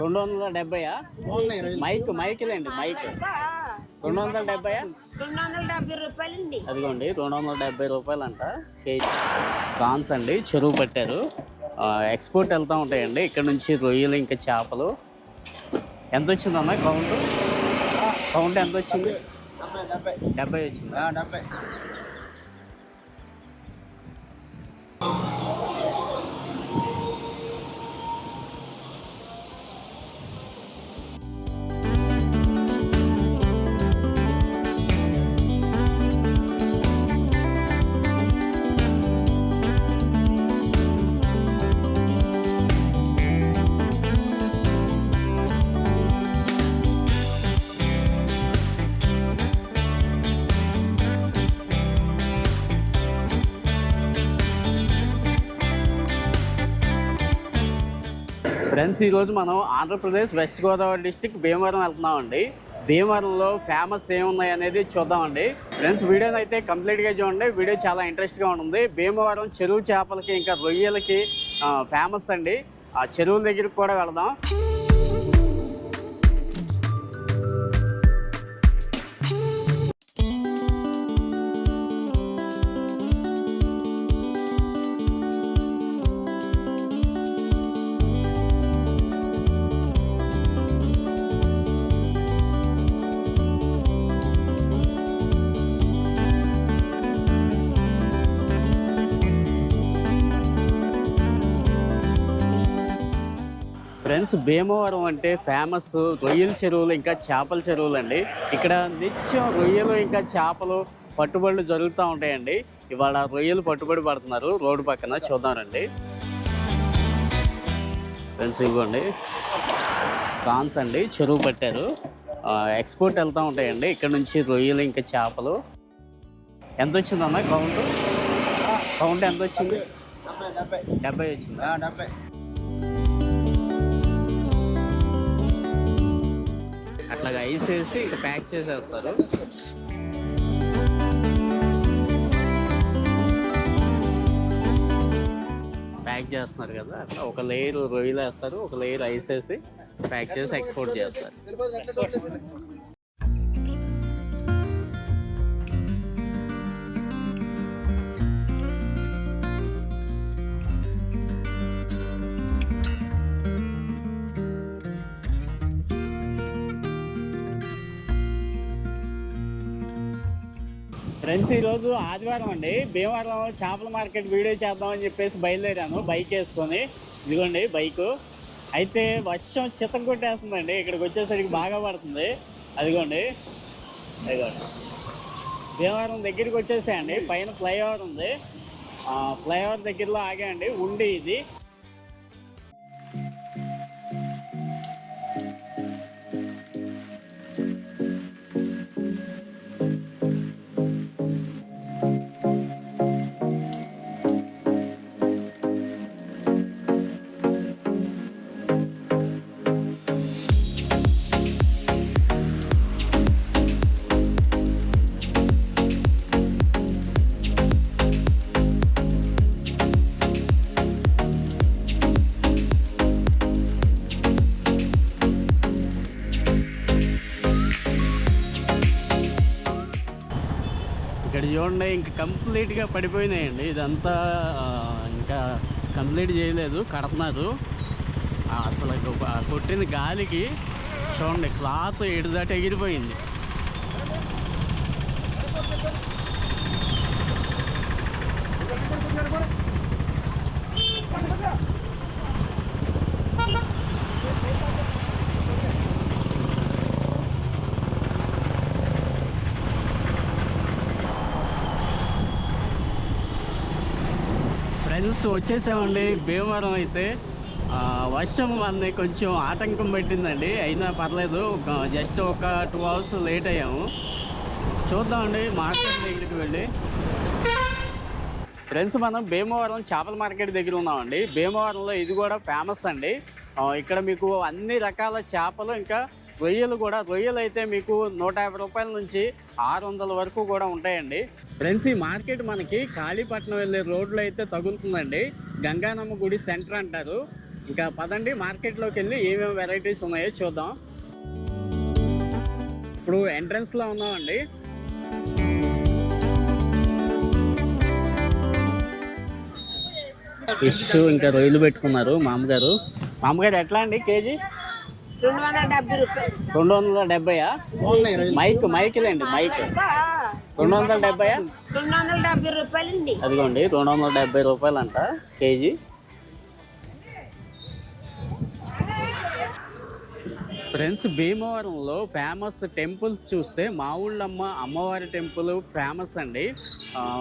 270 మైకులేండి mic 270 రూపాయలండి. అదిగోండి 270 రూపాయలు అంట కేజీ. ప్రాన్స్ అండి, చెరువు పట్టారు, ఎక్స్పోర్ట్ వెళ్తూ ఉంటాయండి ఇక్కడ నుంచి. రొయ్యలు ఇంకా చేపలు. ఎంత వచ్చిందన్న కౌంట్ ఎంత వచ్చింది? 70 వచ్చింది. ఫ్రెండ్స్, ఈరోజు మనం ఆంధ్రప్రదేశ్ వెస్ట్ గోదావరి డిస్టిక్ భీమవరం వెళ్తున్నామండి. భీమవరంలో ఫేమస్ ఏమున్నాయి అనేది చూద్దామండి. ఫ్రెండ్స్, వీడియోని అయితే కంప్లీట్గా చూడండి. వీడియో చాలా ఇంట్రెస్ట్గా ఉంటుంది. భీమవరం చెరువు చేపలకి ఇంకా రొయ్యలకి ఫేమస్ అండి. ఆ చెరువుల దగ్గరికి కూడా వెళదాం. ఫ్రెండ్స్, భీమవరం అంటే ఫేమస్ రొయ్యల చెరువులు ఇంకా చేపల చెరువులు అండి. ఇక్కడ నిత్యం రొయ్యలు ఇంకా చేపలు పట్టుబడులు జరుగుతూ ఉంటాయండి. ఇవాళ రొయ్యలు పట్టుబడి పడుతున్నారు రోడ్డు పక్కన, చూద్దామండి. ఫ్రెండ్స్, ఇవ్వండి ప్రాన్స్ అండి, చెరువు పట్టారు, ఎక్స్పోర్ట్ వెళ్తూ ఉంటాయండి ఇక్కడ నుంచి. రొయ్యలు ఇంకా చేపలు. ఎంత వచ్చిందన్న కౌంట్ ఎంత వచ్చింది? 70 వచ్చింది. అట్లాగా ఐస్ వేసి ఇక ప్యాక్ చేసేస్తారు. ప్యాక్ చేస్తున్నారు కదా, అట్లా ఒక లేయర్ రొయ్యలు వేస్తారు, ఒక లేయర్ ఐస్ వేసి ప్యాక్ చేసి ఎక్స్పోర్ట్ చేస్తారు. ఫ్రెండ్స్, ఈరోజు ఆదివారం అండి. భీమవరం చేపల మార్కెట్ వీడియో చేద్దామని చెప్పేసి బయలుదేరాను బైక్ వేసుకొని. ఇదిగోండి బైకు. అయితే వర్షం చిత్తం కొట్టేస్తుందండి. ఇక్కడికి వచ్చేసరికి బాగా పడుతుంది. అదిగోండి భీమవరం దగ్గరికి వచ్చేసాయండి. పైన ఫ్లైఓవర్ ఉంది. ఫ్లైఓవర్ దగ్గరలో ఆగాయండి. ఉండి ఇది ఇక్కడ చూడండి, ఇంకా కంప్లీట్గా పడిపోయినాయండి. ఇదంతా ఇంకా కంప్లీట్ చేయలేదు, కడుతున్నారు. అసలు కొట్టిన గాలికి చూడండి క్లాత్ ఎడుదాటి ఎగిరిపోయింది. ఫ్రెండ్స్, వచ్చేసామండి భీమవరం. అయితే వర్షం మనని కొంచెం ఆటంకం పెట్టిందండి. అయినా పర్లేదు, జస్ట్ ఒక 2 అవర్స్ లేట్ అయ్యాము. చూద్దామండి మార్కెట్ దగ్గరికి వెళ్ళి. ఫ్రెండ్స్, మనం భీమవరం చేపల మార్కెట్ దగ్గర ఉన్నామండి. భీమవరంలో ఇది కూడా ఫేమస్ అండి. ఇక్కడ మీకు అన్ని రకాల చేపలు ఇంకా రొయ్యలు అయితే మీకు 150 రూపాయల నుంచి 600 వరకు కూడా ఉంటాయండి. ఫ్రెండ్స్, ఈ మార్కెట్ మనకి కాళీపట్నం వెళ్ళే రోడ్లో అయితే తగులుతుందండి. గంగానమ్మ గుడి సెంటర్ అంటారు. ఇంకా పదండి మార్కెట్లోకి వెళ్ళి ఏమేమి వెరైటీస్ ఉన్నాయో చూద్దాం. ఇప్పుడు ఎంట్రన్స్లో ఉన్నామండి. ఫిష్ ఇంకా రొయ్యలు పెట్టుకున్నారు మామగారు. మామగారు ఎట్లా అండి కేజీ? 270 రూపాయలు. 270. మైక్లేండి మైక్ 270. 270 రూపాయలండి. అదిగోండి 270 రూపాయలు అంట కేజీ. ఫ్రెండ్స్, భీమవరంలో ఫేమస్ టెంపుల్స్ చూస్తే మా ఊళ్ళమ్మ అమ్మవారి టెంపుల్ ఫేమస్ అండి.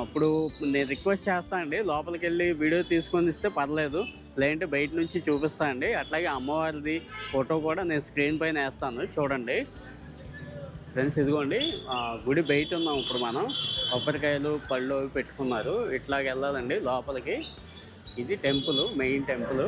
ఇప్పుడు నేను రిక్వెస్ట్ చేస్తాను అండి, లోపలికి వెళ్ళి వీడియో తీసుకొని ఇస్తే పర్లేదు, లేదంటే బయట నుంచి చూపిస్తాను అండి. అట్లాగే అమ్మవారిది ఫోటో కూడా నేను స్క్రీన్ పైన వేస్తాను, చూడండి. ఫ్రెండ్స్, ఇదిగోండి గుడి బయట ఉన్నాం ఇప్పుడు మనం. కొబ్బరికాయలు పళ్ళు అవి పెట్టుకున్నారు. ఇట్లాగ వెళ్ళాలండి లోపలికి. ఇది టెంపుల్, మెయిన్ టెంపుల్.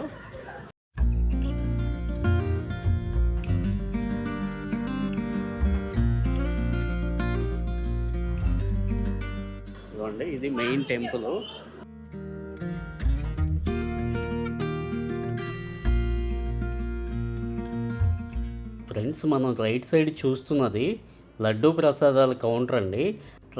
ఇది మెయిన్ టెంపుల్. ఫ్రెండ్స్, మనం రైట్ సైడ్ చూస్తున్నది లడ్డూ ప్రసాదాల కౌంటర్ అండి.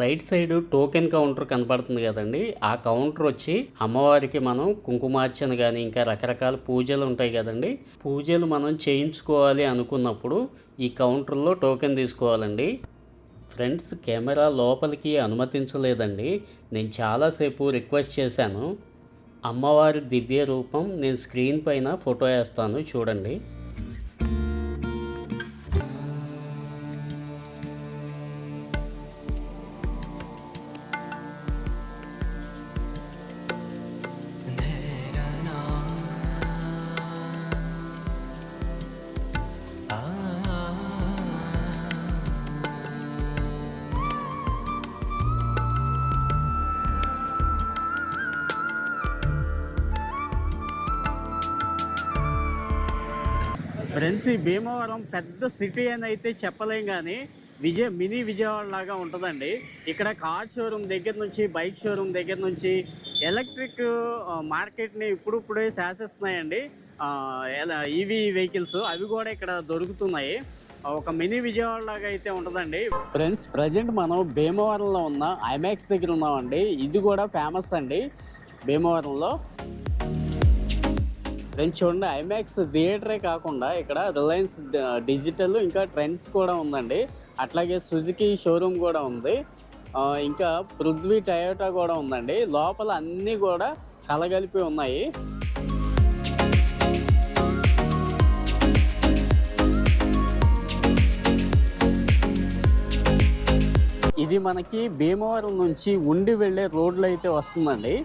రైట్ సైడ్ టోకెన్ కౌంటర్ కనపడుతుంది కదండి. ఆ కౌంటర్ వచ్చి అమ్మవారికి మనం కుంకుమార్చన కానీ ఇంకా రకరకాల పూజలు ఉంటాయి కదండి. పూజలు మనం చేయించుకోవాలి అనుకున్నప్పుడు ఈ కౌంటర్లో టోకెన్ తీసుకోవాలండి. ఫ్రెండ్స్, కెమెరా లోపలికి అనుమతించలేదండి. నేను చాలాసేపు రిక్వెస్ట్ చేశాను. అమ్మవారి దివ్య రూపం నేను స్క్రీన్ పైన ఫోటో వేస్తాను, చూడండి. ఫ్రెండ్స్, ఈ భీమవరం పెద్ద సిటీ అని అయితే చెప్పలేం, కానీ మినీ విజయవాడ లాగా ఉంటుందండి. ఇక్కడ కార్ షోరూమ్ దగ్గర నుంచి, బైక్ షోరూమ్ దగ్గర నుంచి ఎలక్ట్రిక్ మార్కెట్ని ఇప్పుడే శాసిస్తున్నాయండి. ఈవీ వెహికల్స్ అవి కూడా ఇక్కడ దొరుకుతున్నాయి. ఒక మినీ విజయవాడ లాగా అయితే ఉంటుందండి. ఫ్రెండ్స్, ప్రజెంట్ మనం భీమవరంలో ఉన్న ఐమాక్స్ దగ్గర ఉన్నామండి. ఇది కూడా ఫేమస్ అండి భీమవరంలో. ఫ్రెండ్స్, చూడండి, ఐమాక్స్ థియేటరే కాకుండా ఇక్కడ రిలయన్స్ డిజిటల్ ఇంకా ట్రెండ్స్ కూడా ఉందండి. అట్లాగే సుజుకి షోరూమ్ కూడా ఉంది. ఇంకా పృథ్వీ టయోటా కూడా ఉందండి. లోపల అన్నీ కూడా కలగలిపి ఉన్నాయి. ఇది మనకి భీమవరం నుంచి ఉండి వెళ్ళే రోడ్లు అయితే వస్తుందండి.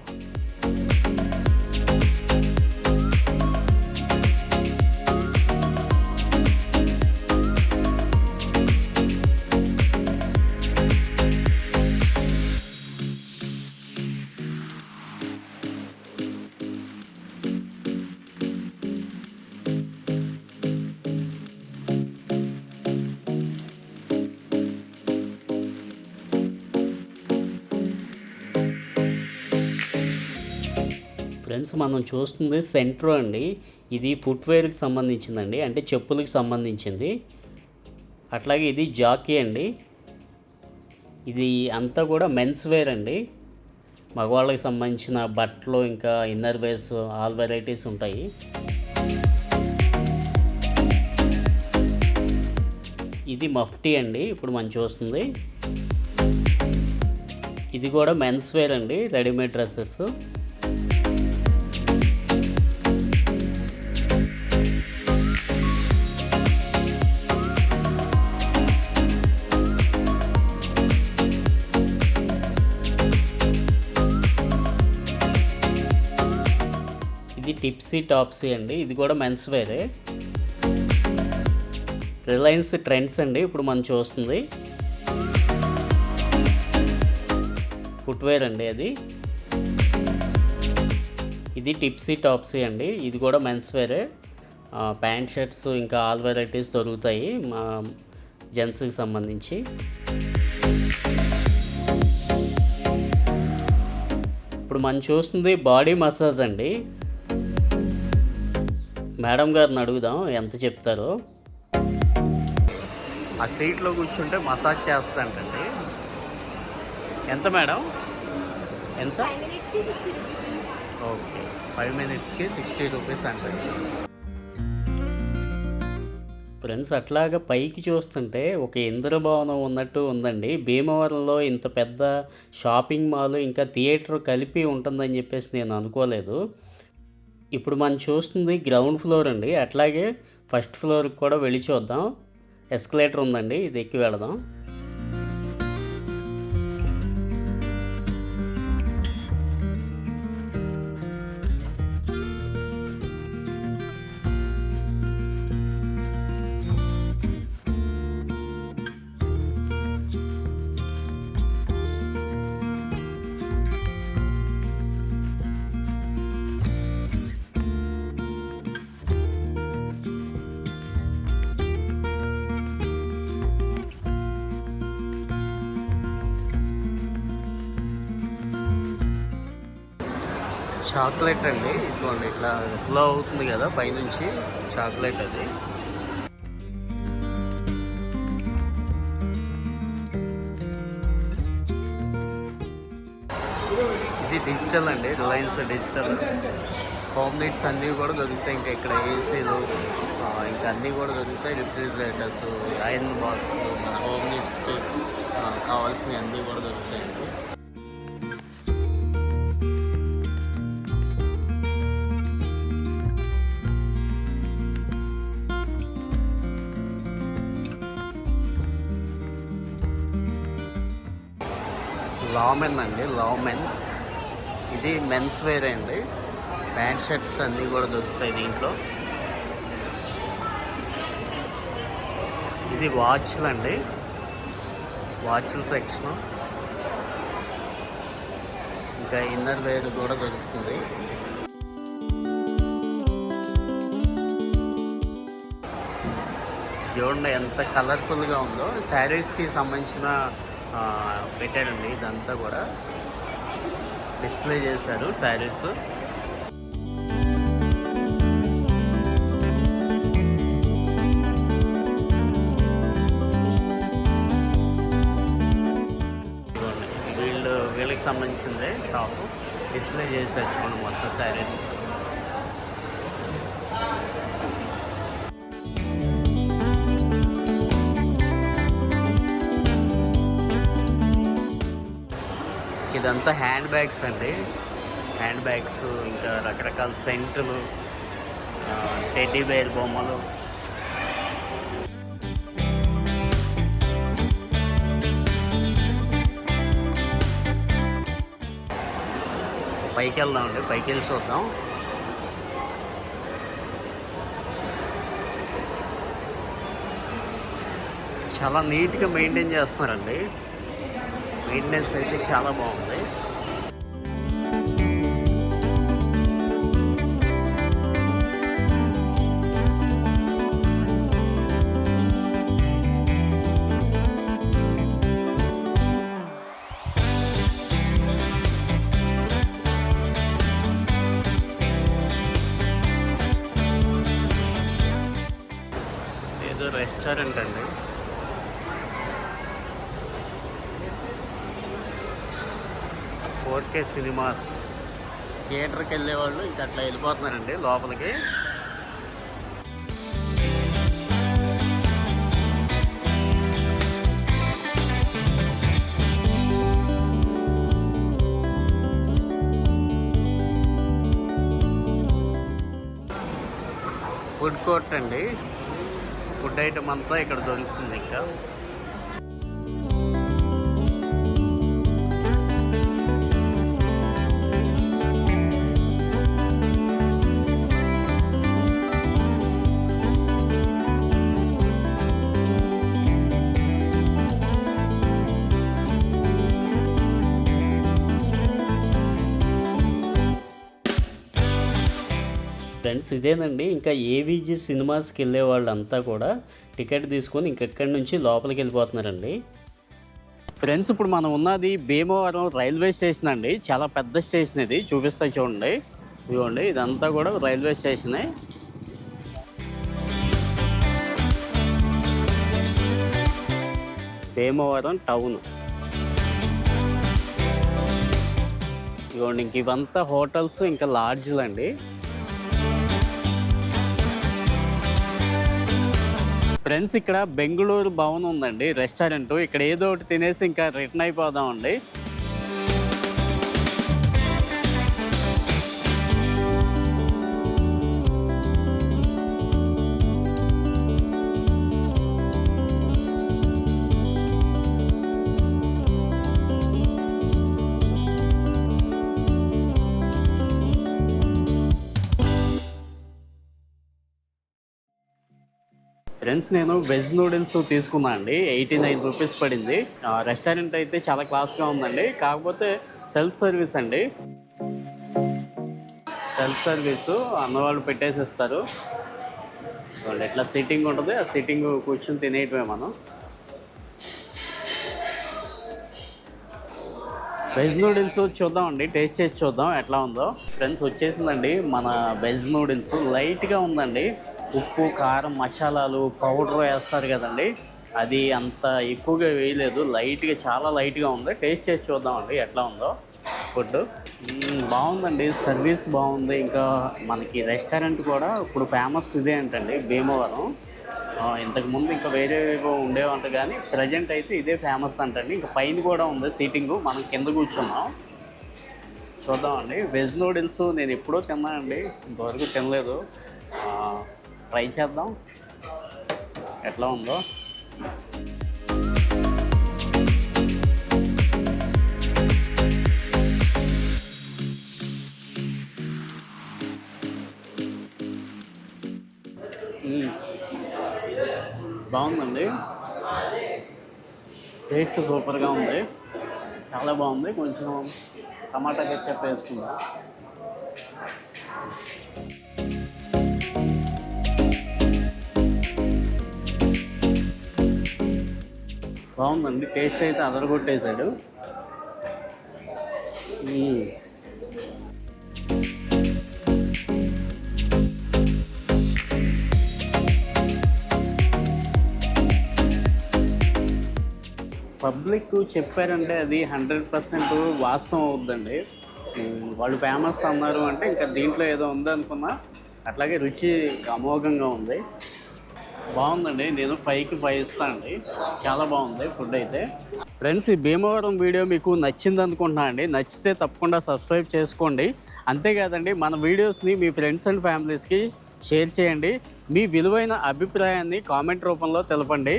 ఫ్రెండ్స్, మనం చూస్తుంది సెంట్రో అండి. ఇది ఫుట్వేర్కి సంబంధించిందండి, అంటే చెప్పులకి సంబంధించింది. అట్లాగే ఇది జాకీ అండి. ఇది అంతా కూడా మెన్స్ వేర్ అండి. మగవాళ్ళకి సంబంధించిన బట్టలు ఇంకా ఇన్నర్ వేర్స్ ఆల్ వెరైటీస్ ఉంటాయి. ఇది మఫ్టీ అండి, ఇప్పుడు మనం చూస్తుంది. ఇది కూడా మెన్స్ వేర్ అండి, రెడీమేడ్ డ్రెస్సెస్. ఇది టిప్సీ టాప్సీ అండి, ఇది కూడా మెన్స్ వేరే. రిలయన్స్ ట్రెండ్స్ అండి, ఇప్పుడు మనం చూస్తుంది. ఫుట్వేర్ అండి అది. ఇది టిప్సీ టాప్సీ అండి, ఇది కూడా మెన్స్ వేరే. ప్యాంట్ షర్ట్స్ ఇంకా ఆల్ వెరైటీస్ దొరుకుతాయి మా జెంట్స్కి సంబంధించి. ఇప్పుడు మనం చూస్తుంది బాడీ మసాజ్ అండి. మేడం గారిని అడుగుదాం ఎంత చెప్తారో. ఆ సీట్లో కూర్చుంటే మసాజ్ చేస్తాంటండి. ఎంత మేడం, ఎంత? 5 minutes కి 60 రూపీస్. ఓకే, 5 minutesకి 60 రూపీస్ అంటే. ఫ్రెండ్స్, అట్లాగా పైకి చూస్తుంటే ఒక ఇంద్రభవనం ఉన్నట్టు ఉందండి. భీమవరంలో ఇంత పెద్ద షాపింగ్ మాల్ ఇంకా థియేటర్ కలిపి ఉంటుందని చెప్పేసి నేను అనుకోలేదు. ఇప్పుడు మనం చూస్తుంది గ్రౌండ్ ఫ్లోర్ అండి. అట్లాగే ఫస్ట్ ఫ్లోర్కి కూడా వెళ్ళి చూద్దాం. ఎస్కలేటర్ ఉందండి, ఇది ఎక్కి వెళదాం. చాక్లెట్ అండి, ఇదిగోండి ఇట్లా ఫ్లో అవుతుంది కదా పైనుంచి, చాక్లెట్ అది. ఇది డిజిటల్ అండి, రిలయన్స్ డిజిటల్. హోమ్ నీడ్స్ అన్నీ కూడా దొరుకుతాయి. ఇంకా ఇక్కడ ఏసీలు ఇంకా అన్నీ కూడా దొరుకుతాయి. రిఫ్రిజిరేటర్స్, ఐరన్ బాక్స్, మన హోమ్ నీడ్స్కి కావాల్సినవి అన్నీ కూడా దొరుకుతాయండి. లామెన్ అండి, లామెన్. ఇది మెన్స్ వేర్ అండి. ప్యాంట్ షర్ట్స్ అన్నీ కూడా దొరుకుతాయి దీంట్లో. ఇది వాచ్లు అండి, వాచ్ల సెక్షన్. ఇంకా ఇన్నర్ వేర్ కూడా దొరుకుతుంది. చూడండి ఎంత కలర్ఫుల్గా ఉందో. శారీస్కి సంబంధించిన పెట్టారండి, ఇదంతా కూడా డిస్ప్లే చేశారు శారీస్. వీళ్ళకి సంబంధించిందే షాపు, డిస్ప్లే చేసి మనం మొత్తం శారీస్. ఇదంతా హ్యాండ్ బ్యాగ్స్ అండి, హ్యాండ్ బ్యాగ్స్, ఇంకా రకరకాల సెంటులు, టెడ్డీ బేర్ బొమ్మలు. పైకి వెళ్దామండి, పైకి వెళ్ళి చూద్దాం. చాలా నీట్గా మెయింటైన్ చేస్తున్నారండి. మెయింటెనెన్స్ అయితే చాలా బాగుంది. ఏదో రెస్టారెంట్ అండి. Okay cinemas. థియేటర్కి వెళ్ళేవాళ్ళు ఇంకా అట్లా వెళ్ళిపోతున్నారండి లోపలికి. ఫుడ్ కోర్ట్ అండి, ఫుడ్ ఐటమ్ అంతా ఇక్కడ దొరుకుతుంది. ఇంకా ఫ్రెండ్స్, ఇదేనండి. ఇంకా ఏవిజీ సినిమాస్కి వెళ్ళే వాళ్ళంతా కూడా టికెట్ తీసుకొని ఇంకెక్కడి నుంచి లోపలికి వెళ్ళిపోతున్నారండి. ఫ్రెండ్స్, ఇప్పుడు మనం ఉన్నది భీమవరం రైల్వే స్టేషన్ అండి. చాలా పెద్ద స్టేషన్ ఇది, చూపిస్తా చూడండి. ఇదిగోండి, ఇదంతా కూడా రైల్వే స్టేషనే. భీమవరం టౌన్. ఇదిగోండి, ఇంక ఇవంతా హోటల్స్ ఇంకా లాడ్జ్లు అండి. ఫ్రెండ్స్, ఇక్కడ బెంగళూరు భవన్ ఉందండి, రెస్టారెంట్. ఇక్కడ ఏదో ఒకటి తినేసి ఇంకా రిటర్న్ అయిపోదామండి. ఫ్రెండ్స్, నేను వెజ్ నూడిల్స్ తీసుకున్నా అండి. 89 రూపీస్ పడింది. రెస్టారెంట్ అయితే చాలా క్లాస్గా ఉందండి. కాకపోతే సెల్ఫ్ సర్వీస్ అండి. సెల్ఫ్ సర్వీసు అన్నవాళ్ళు పెట్టేసిస్తారు. వాళ్ళు ఎట్లా సిట్టింగ్ ఉంటుంది, ఆ సిట్టింగ్ కూర్చొని తినేయటమే మనం. వెజ్ నూడిల్స్ చూద్దామండి, టేస్ట్ చేసి చూద్దాం ఎట్లా ఉందో. ఫ్రెండ్స్, వచ్చేసిందండి మన వెజ్ నూడిల్స్. లైట్గా ఉందండి. ఉప్పు, కారం, మసాలాలు, పౌడర్ వేస్తారు కదండి, అది అంత ఎక్కువగా వేయలేదు. లైట్గా, చాలా లైట్గా ఉంది. టేస్ట్ చేసి చూద్దామండి ఎట్లా ఉందో ఫుడ్. బాగుందండి, సర్వీస్ బాగుంది. ఇంకా మనకి రెస్టారెంట్ కూడా ఇప్పుడు ఫేమస్ ఇదే అంటండి, భీమవరం. ఇంతకుముందు ఇంకా వేరే ఉండేవంట, కానీ ప్రజెంట్ అయితే ఇదే ఫేమస్ అంటండి. ఇంకా పైన కూడా ఉంది సీటింగు, మనం కింద కూర్చున్నాం. చూద్దామండి. వెజ్ నూడిల్స్ నేను ఎప్పుడో తిన్నానండి, ఇంతవరకు తినలేదు. ట్రై చేద్దాం ఎట్లా ఉందో. బాగుందండి, టేస్ట్ సూపర్గా ఉంది, చాలా బాగుంది. కొంచెం టమాటా కెచప్ వేసుకుందాం. బాగుందండి, టేస్ట్ అయితే అదరగొట్టేశాడు. పబ్లిక్ చెప్పారంటే అది 100% వాస్తవం అవుద్దండి. వాళ్ళు ఫేమస్ అన్నారు అంటే ఇంకా దీంట్లో ఏదో ఉందనుకున్నా. అట్లాగే రుచి అమోఘంగా ఉంది. బాగుందండి, నేను 5కి 5 ఇస్తానండి. చాలా బాగుంది ఫుడ్ అయితే. ఫ్రెండ్స్, ఈ భీమవరం వీడియో మీకు నచ్చింది అనుకుంటున్నా అండి. నచ్చితే తప్పకుండా సబ్స్క్రైబ్ చేసుకోండి. అంతేకాదండి, మన వీడియోస్ని మీ ఫ్రెండ్స్ అండ్ ఫ్యామిలీస్కి షేర్ చేయండి. మీ విలువైన అభిప్రాయాన్ని కామెంట్ రూపంలో తెలపండి.